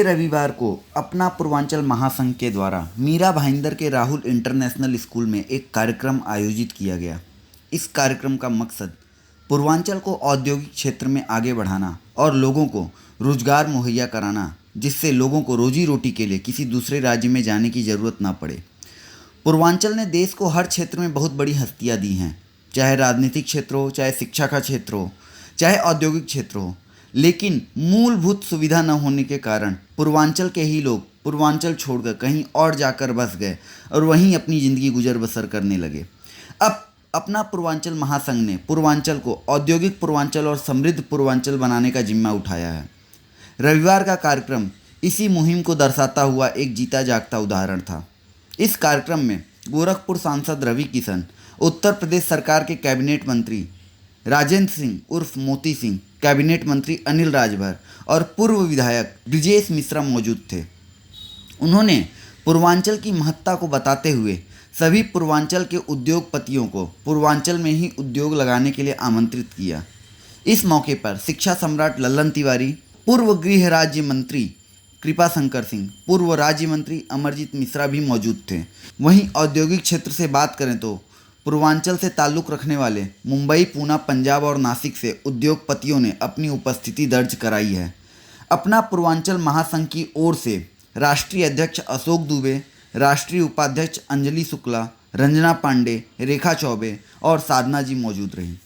रविवार को अपना पूर्वांचल महासंघ के द्वारा मीरा भाईंदर के राहुल इंटरनेशनल स्कूल में एक कार्यक्रम आयोजित किया गया। इस कार्यक्रम का मकसद पूर्वांचल को औद्योगिक क्षेत्र में आगे बढ़ाना और लोगों को रोजगार मुहैया कराना, जिससे लोगों को रोजी रोटी के लिए किसी दूसरे राज्य में जाने की ज़रूरत ना पड़े। पूर्वांचल ने देश को हर क्षेत्र में बहुत बड़ी हस्तियाँ दी हैं, चाहे राजनीतिक क्षेत्र हो, चाहे शिक्षा का क्षेत्र हो, चाहे औद्योगिक क्षेत्र हो। लेकिन मूलभूत सुविधा न होने के कारण पूर्वांचल के ही लोग पूर्वांचल छोड़कर कहीं और जाकर बस गए और वहीं अपनी ज़िंदगी गुजर बसर करने लगे। अब अपना पूर्वांचल महासंघ ने पूर्वांचल को औद्योगिक पूर्वांचल और समृद्ध पूर्वांचल बनाने का जिम्मा उठाया है। रविवार का कार्यक्रम इसी मुहिम को दर्शाता हुआ एक जीता जागता उदाहरण था। इस कार्यक्रम में गोरखपुर सांसद रवि किशन, उत्तर प्रदेश सरकार के कैबिनेट मंत्री राजेंद्र सिंह उर्फ मोती सिंह, कैबिनेट मंत्री अनिल राजभर और पूर्व विधायक ब्रिजेश मिश्रा मौजूद थे। उन्होंने पूर्वांचल की महत्ता को बताते हुए सभी पूर्वांचल के उद्योगपतियों को पूर्वांचल में ही उद्योग लगाने के लिए आमंत्रित किया। इस मौके पर शिक्षा सम्राट लल्लन तिवारी, पूर्व गृह राज्य मंत्री कृपा शंकर सिंह, पूर्व राज्य मंत्री अमरजीत मिश्रा भी मौजूद थे। वहीं औद्योगिक क्षेत्र से बात करें तो पूर्वांचल से ताल्लुक़ रखने वाले मुंबई, पूना, पंजाब और नासिक से उद्योगपतियों ने अपनी उपस्थिति दर्ज कराई है। अपना पूर्वांचल महासंघ की ओर से राष्ट्रीय अध्यक्ष अशोक दुबे, राष्ट्रीय उपाध्यक्ष अंजलि शुक्ला, रंजना पांडे, रेखा चौबे और साधना जी मौजूद रहीं।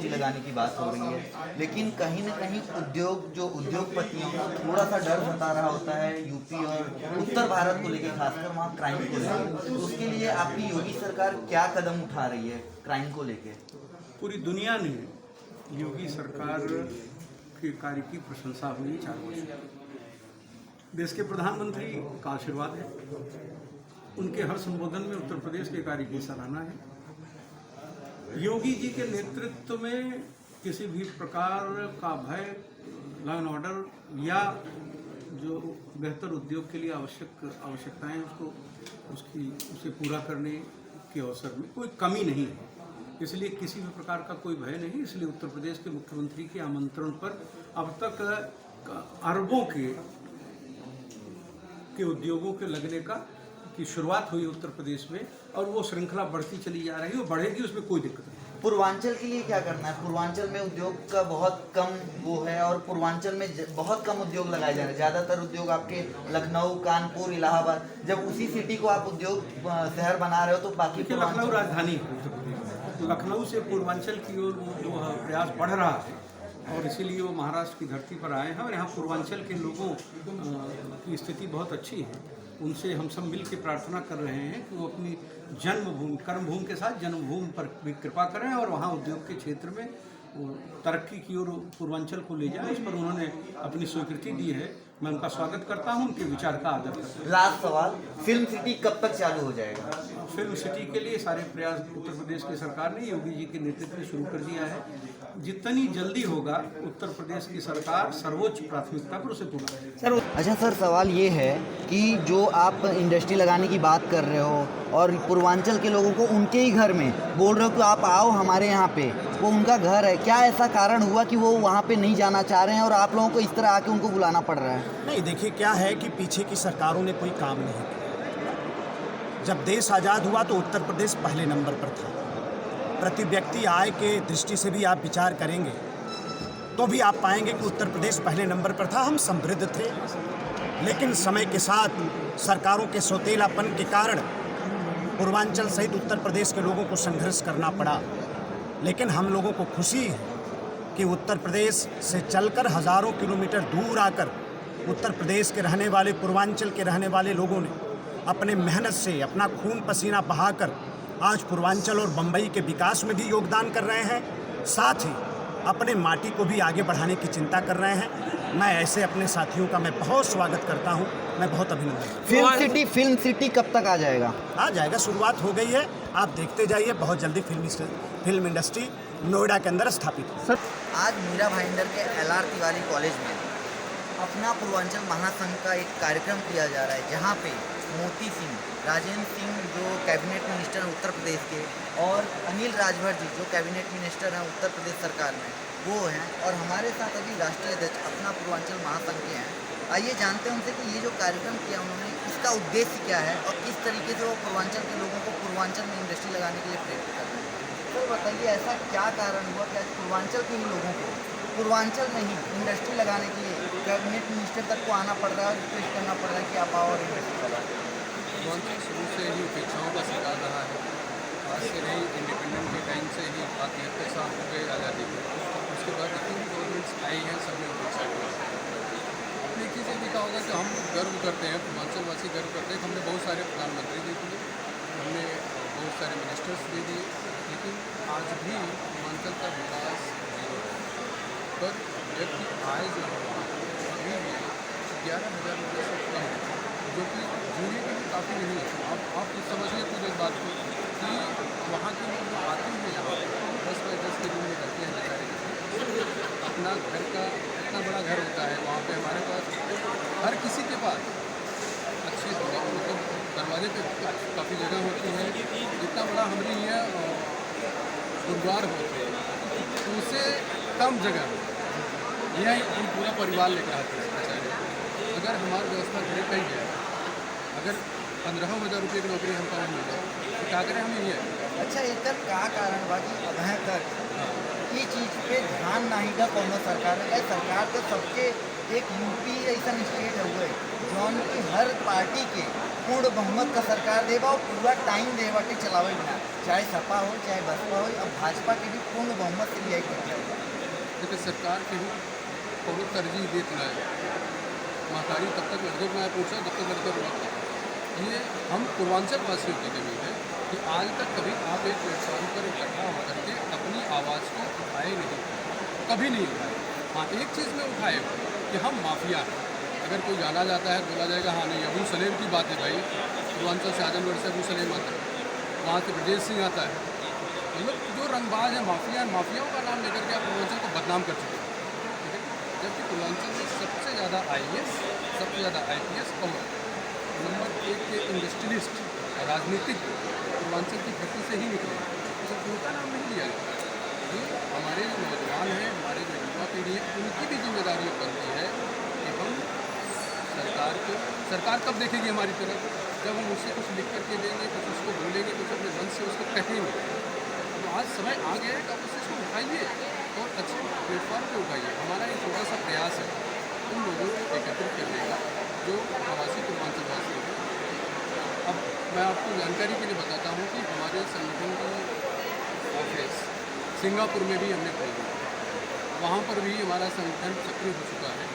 लगाने की बात हो रही है, लेकिन कहीं ना कहीं उद्योगपतियों को थोड़ा सा डर सता रहा होता है यूपी और उत्तर भारत को लेकर, खासकर वहाँ क्राइम को लेकर। तो उसके लिए आपकी योगी सरकार क्या कदम उठा रही है क्राइम को लेकर? पूरी दुनिया ने योगी सरकार के कार्य की प्रशंसा हुई 4 वर्ष। देश के प्रधानमंत्री का आशीर्वाद है, उनके हर संबोधन में उत्तर प्रदेश के कार्य की सराहना है। योगी जी के नेतृत्व में किसी भी प्रकार का भय, लॉ एंड ऑर्डर या जो बेहतर उद्योग के लिए आवश्यकताएं उसे पूरा करने के अवसर में कोई कमी नहीं है। इसलिए किसी भी प्रकार का कोई भय नहीं। इसलिए उत्तर प्रदेश के मुख्यमंत्री के आमंत्रण पर अब तक अरबों के उद्योगों के लगने की शुरुआत हुई उत्तर प्रदेश में, और वो श्रृंखला बढ़ती चली जा रही है, वो बढ़ेगी, उसमें कोई दिक्कत नहीं। पूर्वांचल के लिए क्या करना है? पूर्वांचल में उद्योग का बहुत कम वो है और पूर्वांचल में बहुत कम उद्योग लगाए जा रहे हैं। ज़्यादातर उद्योग आपके लखनऊ, कानपुर, इलाहाबाद, जब उसी सिटी को आप उद्योग शहर बना रहे हो तो बाकी लखनऊ राजधानी है, लखनऊ से पूर्वांचल की ओर जो प्रयास बढ़ रहा है और इसीलिए वो महाराष्ट्र की धरती पर आए हैं। और यहाँ पूर्वांचल के लोगों की स्थिति बहुत अच्छी है। उनसे हम सब मिल के प्रार्थना कर रहे हैं कि वो अपनी जन्मभूमि, कर्मभूमि के साथ जन्मभूमि पर भी कृपा करें और वहाँ उद्योग के क्षेत्र में तरक्की की ओर पूर्वांचल को ले जाए। इस पर उन्होंने अपनी स्वीकृति दी है। मैं उनका स्वागत करता हूं, उनके विचार का आदर करता हूं। लास्ट सवाल, फिल्म सिटी कब तक चालू हो जाएगा? फिल्म सिटी के लिए सारे प्रयास उत्तर प्रदेश की सरकार ने योगी जी के नेतृत्व में शुरू कर दिया है। जितनी जल्दी होगा उत्तर प्रदेश की सरकार सर्वोच्च प्राथमिकता पर उसे पूरा करेगी। अच्छा सर, सवाल ये है कि जो आप इंडस्ट्री लगाने की बात कर रहे हो और पूर्वांचल के लोगों को उनके ही घर में बोल रहे हो कि आप आओ हमारे यहाँ पे, वो उनका घर है, क्या ऐसा कारण हुआ कि वो वहाँ पे नहीं जाना चाह रहे हैं और आप लोगों को इस तरह आके उनको बुलाना पड़ रहा है? नहीं, देखिए क्या है कि पीछे की सरकारों ने कोई काम नहीं किया। जब देश आज़ाद हुआ तो उत्तर प्रदेश पहले नंबर पर था। प्रति व्यक्ति आय के दृष्टि से भी आप विचार करेंगे तो भी आप पाएंगे कि उत्तर प्रदेश पहले नंबर पर था। हम समृद्ध थे, लेकिन समय के साथ सरकारों के सौतेलापन के कारण पूर्वांचल सहित उत्तर प्रदेश के लोगों को संघर्ष करना पड़ा। लेकिन हम लोगों को खुशी है कि उत्तर प्रदेश से चलकर हज़ारों किलोमीटर दूर आकर उत्तर प्रदेश के रहने वाले, पूर्वांचल के रहने वाले लोगों ने अपने मेहनत से अपना खून पसीना बहाकर आज पूर्वांचल और बम्बई के विकास में भी योगदान कर रहे हैं, साथ ही अपने माटी को भी आगे बढ़ाने की चिंता कर रहे हैं। मैं ऐसे अपने साथियों का मैं बहुत स्वागत करता हूं, मैं बहुत अभिनंदन। फिल्म सिटी कब तक आ जाएगा? आ जाएगा, शुरुआत हो गई है, आप देखते जाइए। बहुत जल्दी फिल्म इंडस्ट्री नोएडा के अंदर स्थापित हो। आज मीरा भाईंदर के LR तिवारी कॉलेज में अपना पूर्वांचल महासंघ का एक कार्यक्रम किया जा रहा है, जहां पे मोती सिंह, राजेंद्र सिंह जो कैबिनेट मिनिस्टर हैं उत्तर प्रदेश के, और अनिल राजभर जी जो कैबिनेट मिनिस्टर हैं उत्तर प्रदेश सरकार में, वो हैं, और हमारे साथ अभी राष्ट्रीय अध्यक्ष अपना पूर्वांचल महासंघ के हैं। आइए जानते हैं उनसे कि ये जो कार्यक्रम किया उन्होंने, इसका उद्देश्य क्या है और किस तरीके से वो पूर्वांचल के लोगों को पूर्वांचल में इंडस्ट्री लगाने के लिए प्रेरित कर रहे हैं। तो बताइए, ऐसा क्या कारण हुआ कि आज पूर्वांचल के ही लोगों को पूर्वांचल में ही इंडस्ट्री लगाने के लिए कैबिनेट मिनिस्टर तक को आना पड़ रहा है और रिक्वेस्ट करना पड़ रहा है कि आप आओ और इंडस्ट्री लगाएं? पूर्वांचल शुरू से ही उपेक्षाओं का शिकार रहा है। आज से नहीं, इंडिपेंडेंट के टाइम से ही 73 साल हो गए आज़ादी को। उसके बाद जितनी भी गवर्नमेंट्स आई हैं सब ने उपेक्षा की। आपने एक चीज़ ये देखा होगा कि हम गर्व करते हैं, पूर्वांचलवासी गर्व करते हैं कि हमने बहुत सारे प्रधानमंत्री दे दिए, हमने बहुत सारे मिनिस्टर्स दे दिए, लेकिन आज भी पूर्वांचल का विकास जीरो है। पर व्यक्ति आय जो है अभी भी 11,000 रुपये से कम है, जो कि जीने के लिए काफ़ी नहीं है। आप कुछ समझिए खुद इस बात को कि वहाँ के लोग जो आते हैं यहाँ 10 बाई 10 के रूम में रहते हैं बेचारे, अपना घर का इतना बड़ा घर होता है वहाँ पे हमारे पास हर किसी के पास अच्छी मतलब दरवाजे पे काफ़ी जगह होती है, जितना बड़ा हमारे यहाँ गुरुद्वार होते हैं उससे कम जगह यह हम पूरा परिवार लेकर आते हैं बेचारे। अगर हमारी व्यवस्था घरे कहीं है, अगर 15,000 रुपये की नौकरी हमको मिल जाए तो क्या करें हम ये। अच्छा, एक का कारण बाकी अभय तक ये चीज़ पे ध्यान नहीं का कौनो सरकार है। सरकार तो सबके एक यूपी ऐसा स्टेट हुए जौन की हर पार्टी के पूर्ण बहुमत का सरकार देवा और पूरा टाइम देवा के चलावे बिना, चाहे सपा हो चाहे बसपा हो। अब भाजपा के भी पूर्ण बहुमत से यही करता है। लेकिन सरकार के भी बहुत तरजीह देती है। महतारी तब तक लड़के को मैं पूछा जब तक लड़के बोला। ये हम पूर्वांचल वासियों की कमी है कि आज तक कभी आप एक प्लेटफॉर्म पर इकट्ठा होकर के अपनी आवाज़ को उठाए नहीं, कभी नहीं उठाए। हाँ, एक चीज़ में उठाए कि हम माफिया हैं। अगर कोई जाना जाता है बोला जाएगा हाँ नहीं, अबू सलेम की बात है भाई, पूर्वांचल से आजमगढ़ से अबू सलेम आता है, वहाँ से ब्रजेश सिंह आता है। मतलब जो रंगबाज है माफिया, माफियाओं का नाम लेकर के आप पूर्वांचल को बदनाम कर चुके हैं। ठीक है, जबकि पूर्वांचल में सबसे ज़्यादा IAS, सबसे ज़्यादा IPS और नंबर 1 के इंडस्ट्रियलिस्ट राजनीतिक पूर्वांचल की धरती से ही निकले, तो उनका नाम नहीं लिया जाता। ये हमारे जो नौजवान हैं, हमारे जो युवा पीढ़ी है, उनकी भी जिम्मेदारी बनती है कि हम सरकार कब देखेगी हमारी तरफ, जब हम उससे कुछ लिख करके देंगे, कुछ उसको बोलेंगे, कुछ अपने मन से उसको कहेंगे। तो आज समय आ गया है कि आप उससे इसको उठाइए और अच्छे प्लेटफॉर्म पर उठाइए। हमारा एक छोटा सा प्रयास है उन लोगों को एकत्रित करने का जो प्रवासी पूर्वांचलवासी हैं। अब मैं आपको जानकारी के लिए बताता हूँ कि हमारे संगठन की ऑफिस सिंगापुर में भी हमने खोली, वहाँ पर भी हमारा संगठन सक्रिय हो चुका है।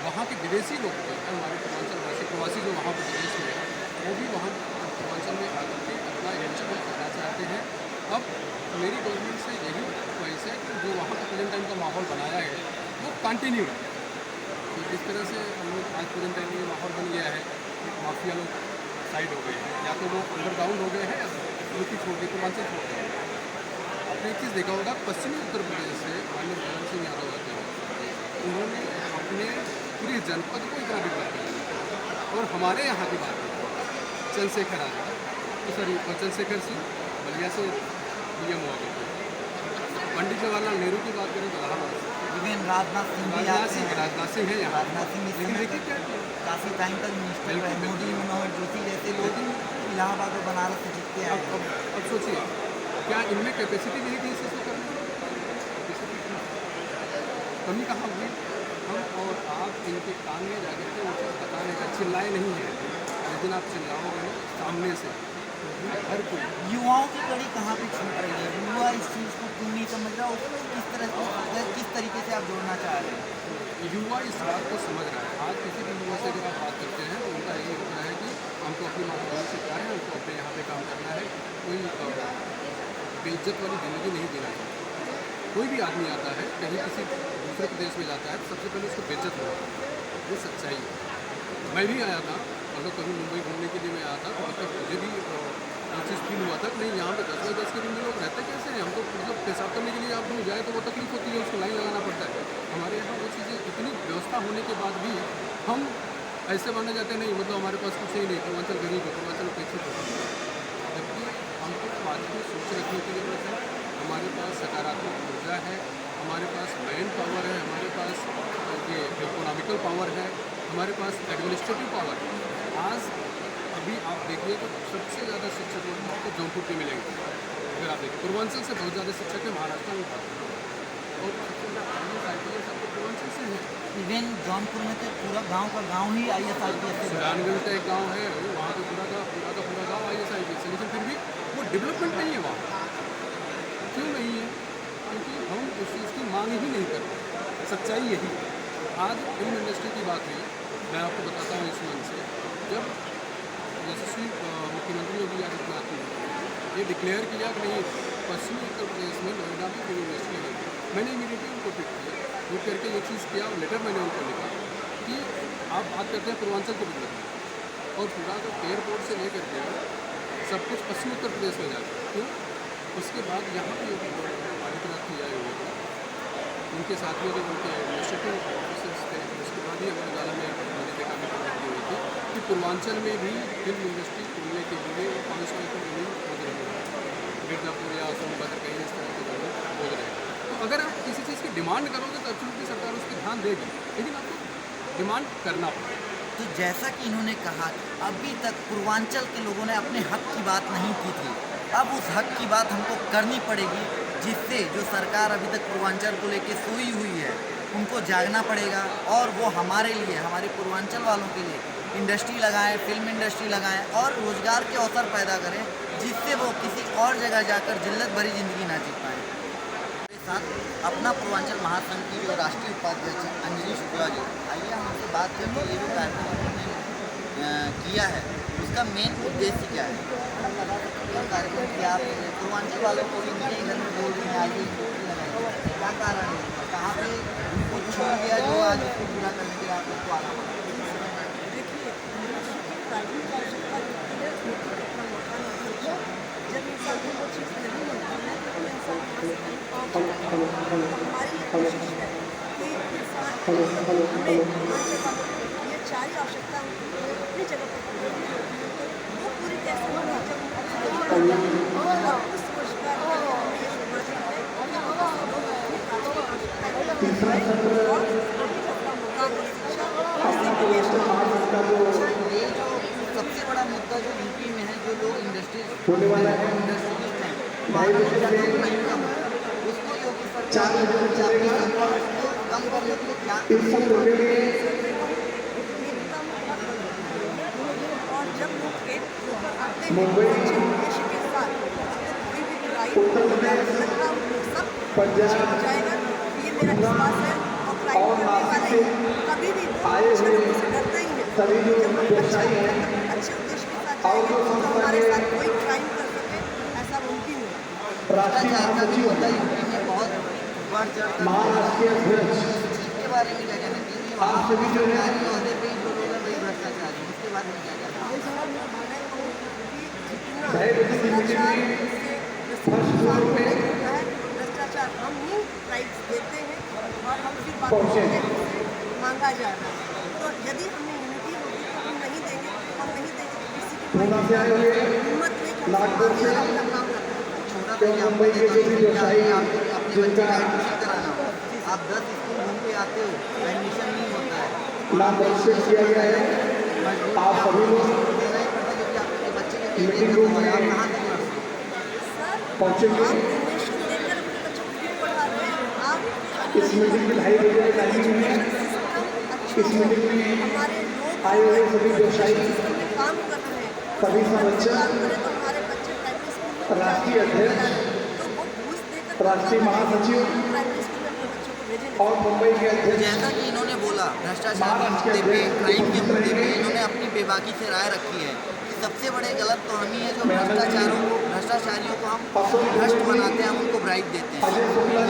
वहाँ के विदेशी लोग जो हैं, हमारे पूर्वांचलवासी प्रवासी जो वहाँ पर विदेश में हैं, वो भी वहाँ पूर्वांचल में आकर के अपना एंजॉय करना चाहते हैं। अब मेरी गवर्नमेंट से यही ख्वाहिश है कि जो वहाँ का प्रेजेंट टाइम का माहौल बनाया है वो कंटिन्यू रहे। तो जिस तरह से हम लोग आज प्रेजेंट टाइम में माहौल बन गया है, माफिया लोग साइड हो गए हैं, या तो वो अंडरग्राउंड हो गए हैं या यूपी छोड़ के पूर्वांचल छोड़ गए हैं। आपने एक चीज़ देखा होगा, पश्चिमी उत्तर प्रदेश से माननीय भगवंत सिंह यादव आते हैं, उन्होंने अपने पूरे जनपद को इतना बिगड़ा दिया। और हमारे यहाँ की बात है चंद्रशेखर आजाद, तो सॉरी चंद्रशेखर सिंह बलिया से DM हुआ करते थे। पंडित जवाहरलाल नेहरू की बात करें तो इलाहाबाद से राजनाथ सिंह भी आते हैं। राजनाथ सिंह है यहाँ। राजनाथ सिंह लेकिन देखिए क्या किया, काफ़ी टाइम तक मिनिस्टर रहे। मोदी, मनोहर जोशी जैसे लोग इलाहाबाद और बनारस से जीतते हैं। अब सोचिए क्या इनमें कैपेसिटी नहीं थी इस चीज़ को करने की? कमी कहाँ हुई? हम और आप इनके कान में जाकर के वो चीज़ बताने का चिल्लाए नहीं है, लेकिन आप चिल्लाओगे सामने से हर कोई। युवाओं की कड़ी कहाँ पे छूट रही है? युवा इस चीज़ को क्यों नहीं समझ रहा? उसको किस तरीके से आप जोड़ना चाह रहे हैं? युवा इस बात को समझ रहा है। आज किसी भी युवा से अगर आप बात करते हैं तो उनका यही होता है कि हमको अपनी मातृभूमि से प्यार है, हमको अपने यहाँ पे काम करना है, कोई बेइज्जत वाली ज़िंदगी नहीं जीना चाहता। कोई भी आदमी आता है कहीं किसी दूसरे प्रदेश में जाता है तो सबसे पहले उसको बेइज्जत होता है, ये सच्चाई है। मैं भी आया था, मतलब कभी मुंबई घूमने के लिए मैं आया था तो मतलब मुझे भी ये चीज़ फील हुआ था कि नहीं यहाँ पे 10 बाई 10 के रूम में लोग रहते कैसे हैं। हमको मतलब पेशाब करने के लिए आप दूर जाए तो वो तकलीफ होती है, उसको लाइन लगाना पड़ता है। हमारे यहाँ वो चीज़ें इतनी व्यवस्था होने के बाद भी हम ऐसे माने जाते हैं, नहीं मतलब हमारे पास कुछ ही नहीं, पूर्वांचल गरीब है, पूर्वांचल उपेक्षित है। जबकि हमको आज की सोच रखने की जरूरत है। हमारे पास सकारात्मक ऊर्जा है, हमारे पास मैन पावर है, हमारे पास ये इकोनॉमिकल पावर है, हमारे पास एडमिनिस्ट्रेटिव पावर है। आज अभी आप देखिए तो सबसे ज़्यादा शिक्षक लोग आपको जौनपुर के मिलेंगे। अगर आप देखिए पूर्वांचल से बहुत ज़्यादा शिक्षक है महाराष्ट्र में, और सबसे ज़्यादा IAS आपको पूर्वांचल से है। इवन जौनपुर में तो पूरा गांव का गांव ही IAS से सुजानगंज का एक गांव है, वहाँ पे पूरा गांव IAS है, लेकिन फिर भी वो डेवलपमेंट नहीं है वहाँ। क्यों नहीं है? क्योंकि हम उस चीज़ की मांग ही नहीं करते। सच्चाई यही है। आज फिल्म इंडस्ट्री की बात हुई, मैं आपको बताता हूँ इस मन से, जब यशस्वी मुख्यमंत्री योगी आदित्यनाथ ने ये डिक्लेयर किया कि नहीं पश्चिमी उत्तर प्रदेश में नोएडा में फिल्म इंडस्ट्री लगेगी, मैंने इमीडिएटली उनको ट्वीट किया, ट्वीट करके ये चीज़ किया और लेटर मैंने उनको लिखा कि आप बात करते हैं पूर्वांचल के डेवलपमेंट और पूरा जो एयरपोर्ट से लेकर के सब कुछ पश्चिमी उत्तर प्रदेश में जाता है। क्यों? उसके बाद यहाँ पे योगी आदित्यनाथ जी आए हुए थे, उनके साथ में जो उनके एडमिनिस्ट्रेटिव ऑफिसर्स थे, उसके बाद ही हमारे गाला में मैंने देखा मीटिंग हुई थी कि पूर्वांचल में भी फिल्म इंडस्ट्री खुलने के लिए 500 एकड़ जमीन खोज रही है, मिर्जापुर या सोनभद्र कहीं इस तरह की जमीन खोज रहे हैं। तो अगर आप किसी चीज़ की डिमांड करोगे तो एब्सोल्युटली सरकार उस पर ध्यान देगी, लेकिन आपको डिमांड करना पड़ेगा। तो जैसा कि इन्होंने कहा अभी तक पूर्वांचल के लोगों ने अपने हक की बात नहीं की थी, अब उस हक की बात हमको करनी पड़ेगी, जिससे जो सरकार अभी तक पूर्वांचल को लेके सोई हुई है उनको जागना पड़ेगा और वो हमारे लिए, हमारे पूर्वांचल वालों के लिए इंडस्ट्री लगाएं, फिल्म इंडस्ट्री लगाएं और रोज़गार के अवसर पैदा करें, जिससे वो किसी और जगह जाकर जिल्लत भरी ज़िंदगी ना जी पाएँ। मेरे साथ अपना पूर्वांचल महासंघ की जो राष्ट्रीय उपाध्यक्ष अंजलि शुक्ला जी, आइए हम उनसे बात करते हैं। ये जो कार्यक्रम उन्होंने किया है उसका मेन उद्देश्य क्या है? कार्यक्रम किया आप पूर्वांचल वालों को भी मेरे घर में बोल रहे हैं आइए इंडस्ट्री लगाइए, क्या कारण है? कहाँ पे उनको छू गया जो आज उसको पूरा करने के लिए आप लोग को आना पड़ा? देखिए, प्राथमिक आवश्यकता होती है, अपना मकान होता है। जब इंसान को वो चीज़ नहीं मिलती है तो इंसान वहाँ से कहीं पहुँच जाता है। तो हमारी ये कोशिश है कि इंसान हमें पूर्वांचल वालों को ये सारी आवश्यकता अपनी जगह पर पूरी होती है, तो वो पूरी कैसे होगी जब और उस रोजगार के लिए हमें ये शुरुआत है कि हम लोग अपनी प्राथमिक आवश्यकता पूरी करें और अपना मकान और शिक्षा इसी के लिए ये जो सबसे बड़ा मुद्दा जो यूपी में है, जो लोग इंडस्ट्रियलिस्ट हैं, वहाँ पर जाकर नहीं कम है, उसको योगी सरकार जाती है और उसको कम करने के लिए क्या और जब लोग खेत ऊपर आते हैं अच्छे उद्देश्य के साथ तो कोई भी बुराई सब छिप जाएगा। ये मेरा विश्वास है और क्राइम करने वाले कभी भी अच्छे लोगों से डरते ही है। जब हम अच्छे उद्देश्य के साथ जाएंगे तो हमारे साथ कोई क्राइम कर सके ऐसा मुमकिन है। भ्रष्टाचार का भी होता है यूपी में बहुत बढ़ चढ़कर इसके बारे में क्या कहना चाहिए? वहाँ सरकारी अहदे पे जो लोग हैं वही भ्रष्टाचार है, उसके बारे में क्या कहना है? भ्रष्टाचार हम ही राइट्स देते हैं और हम फिर बात मांगा जा रहा है। तो यदि हमें यूनिटी होगी तो हम नहीं देंगे और नहीं देंगे तो किसी की हिम्मत नहीं कर सकते अपना काम करना। छोटा भाई आपको अपने बच्चे का एडमिशन कराना हो, आप 10 स्कूल घूम के आते हो, एडमिशन नहीं होता है, आप सभी लोग देना ही पड़ता है क्योंकि आपके बच्चे के लिए आप कहाँ तक लड़ सकते? सर आप डोनेशन देकर अपने बच्चों को क्यों पढ़ा रहे हैं? आप इस मीटिंग में 2.5 बजे का टाइमिंग है। इस मीटिंग में आए हुए सभी व्यवसायी, काम करना है सभी संरक्षक, काम करें तो हमारे बच्चे प्राइमरी स्कूल में राष्ट्रीय अध्यक्ष, तो वो घूस देकर राष्ट्रीय महासचिव प्राइमरी स्कूल में अपने बच्चों को भेजें। और मुंबई के अध्यक्ष, जैसा कि इन्होंने बोला भ्रष्टाचार के मुद्दे पे, क्राइम के मुद्दे पे इन्होंने अपनी बेबाकी से राय रखी है कि सबसे बड़े गलत तो हम ही है जो भ्रष्टाचारियों को हम भ्रष्ट बनाते हैं, हम उनको ब्राइब देते हैं। अजय शुक्ला